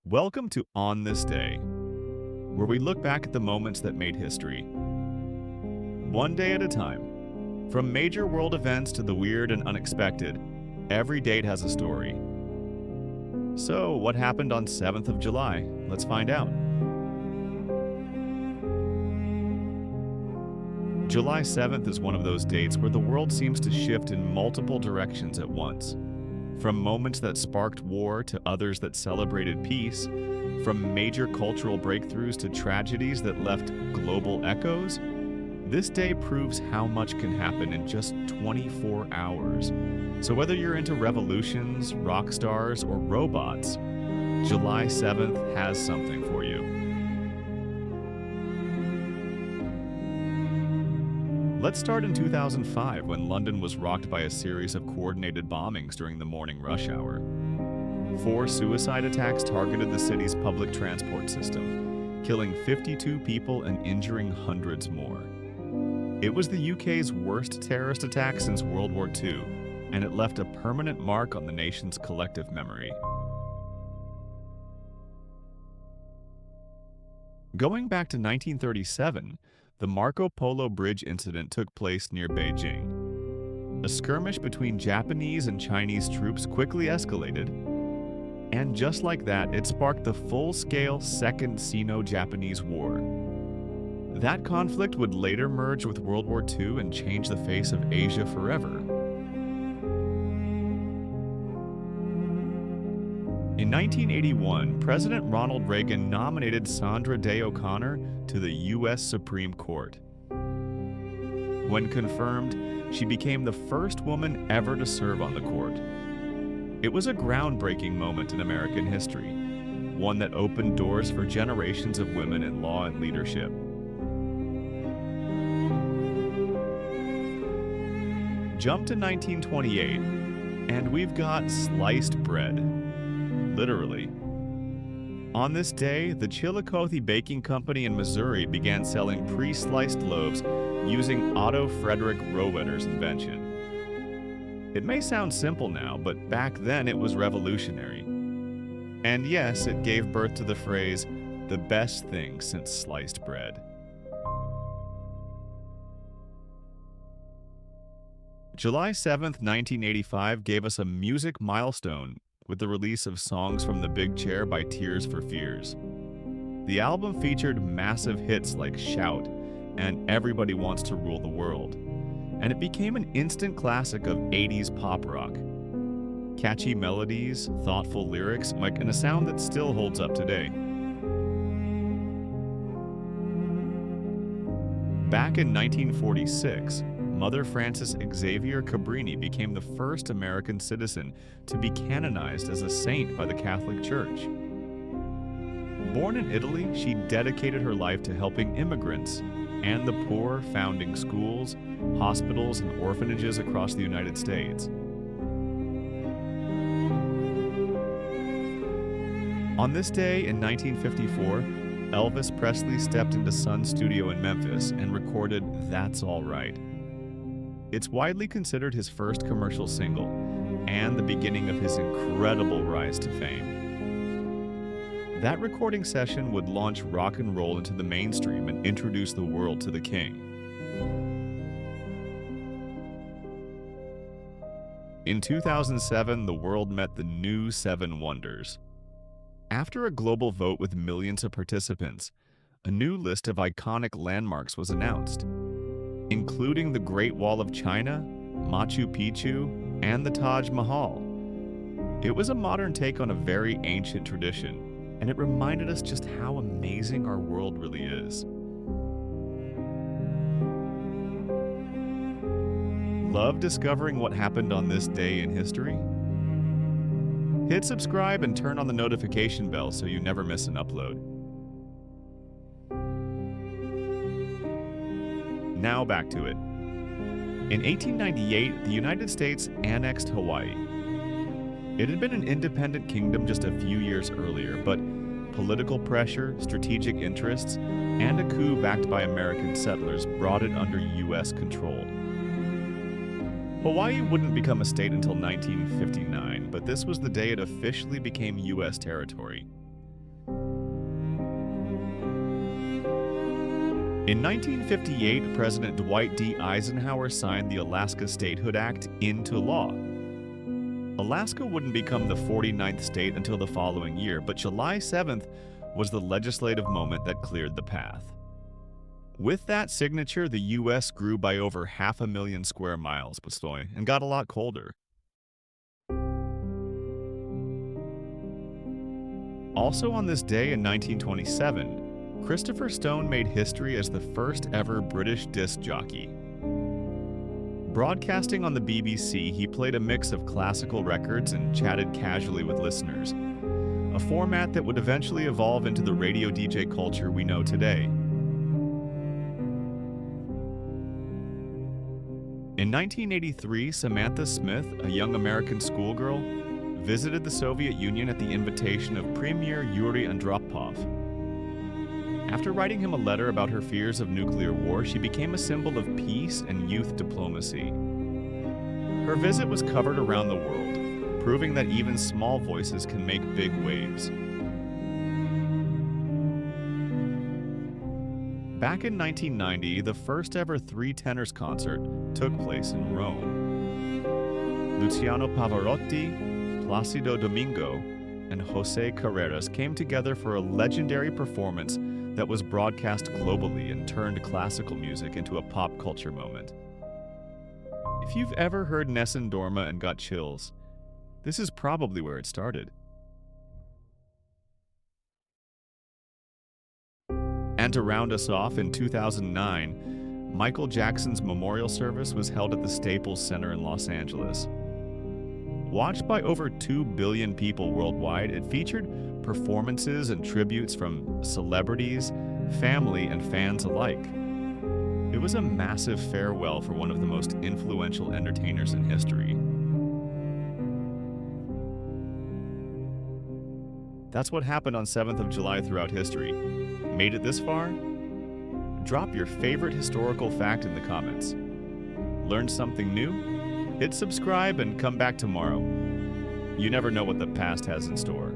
Welcome to On This Day, where we look back at the moments that made history, one day at a time. From major world events to the weird and unexpected, every date has a story. So, what happened on 7th of July? Let's find out. July 7th is one of those dates where the world seems to shift in multiple directions at once. From moments that sparked war to others that celebrated peace, from major cultural breakthroughs to tragedies that left global echoes, this day proves how much can happen in just 24 hours. So whether you're into revolutions, rock stars, or robots, July 7th has something for you. Let's start in 2005 when London was rocked by a series of coordinated bombings during the morning rush hour. 4 suicide attacks targeted the city's public transport system, killing 52 people and injuring hundreds more. It was the UK's worst terrorist attack since World War II, and it left a permanent mark on the nation's collective memory. Going back to 1937, the Marco Polo Bridge incident took place near Beijing. A skirmish between Japanese and Chinese troops quickly escalated, and just like that, it sparked the full-scale Second Sino-Japanese War. That conflict would later merge with World War II and change the face of Asia forever. In 1981, President Ronald Reagan nominated Sandra Day O'Connor to the U.S. Supreme Court. When confirmed, she became the first woman ever to serve on the court. It was a groundbreaking moment in American history, one that opened doors for generations of women in law and leadership. Jump to 1928, and we've got sliced bread. Literally. On this day, the Chillicothe Baking Company in Missouri began selling pre-sliced loaves using Otto Frederick Rohwedder's invention. It may sound simple now, but back then it was revolutionary. And yes, it gave birth to the phrase, the best thing since sliced bread. July 7th, 1985 gave us a music milestone with the release of Songs from the Big Chair by Tears for Fears. The album featured massive hits like Shout and Everybody Wants to Rule the World, and it became an instant classic of 80s pop rock. Catchy melodies, thoughtful lyrics, and a sound that still holds up today. Back in 1946, Mother Frances Xavier Cabrini became the first American citizen to be canonized as a saint by the Catholic Church. Born in Italy, she dedicated her life to helping immigrants and the poor, founding schools, hospitals, and orphanages across the United States. On this day in 1954, Elvis Presley stepped into Sun Studio in Memphis and recorded That's All Right. It's widely considered his first commercial single, and the beginning of his incredible rise to fame. That recording session would launch rock and roll into the mainstream and introduce the world to the king. In 2007, the world met the new 7 wonders. After a global vote with millions of participants, a new list of iconic landmarks was announced, including the Great Wall of China, Machu Picchu, and the Taj Mahal. It was a modern take on a very ancient tradition, and it reminded us just how amazing our world really is. Love discovering what happened on this day in history? Hit subscribe and turn on the notification bell so you never miss an upload. Now back to it. In 1898, the United States annexed Hawaii. It had been an independent kingdom just a few years earlier, but political pressure, strategic interests, and a coup backed by American settlers brought it under U.S. control. Hawaii wouldn't become a state until 1959, but this was the day it officially became U.S. territory. In 1958, President Dwight D. Eisenhower signed the Alaska Statehood Act into law. Alaska wouldn't become the 49th state until the following year, but July 7th was the legislative moment that cleared the path. With that signature, the U.S. grew by over 500,000 square miles, and got a lot colder. Also on this day in 1927, Christopher Stone made history as the first ever British disc jockey. Broadcasting on the BBC, he played a mix of classical records and chatted casually with listeners, a format that would eventually evolve into the radio DJ culture we know today. In 1983, Samantha Smith, a young American schoolgirl, visited the Soviet Union at the invitation of Premier Yuri Andropov. After writing him a letter about her fears of nuclear war, she became a symbol of peace and youth diplomacy. Her visit was covered around the world, proving that even small voices can make big waves. Back in 1990, the first ever Three Tenors concert took place in Rome. Luciano Pavarotti, Placido Domingo, and Jose Carreras came together for a legendary performance that was broadcast globally and turned classical music into a pop culture moment. If you've ever heard Nessun Dorma and got chills, this is probably where it started. And to round us off, in 2009, Michael Jackson's memorial service was held at the Staples Center in Los Angeles. Watched by over 2 billion people worldwide, it featured performances and tributes from celebrities, family, and fans alike. It was a massive farewell for one of the most influential entertainers in history. That's what happened on 7th of July throughout history. Made it this far? Drop your favorite historical fact in the comments. Learned something new? Hit subscribe and come back tomorrow. You never know what the past has in store.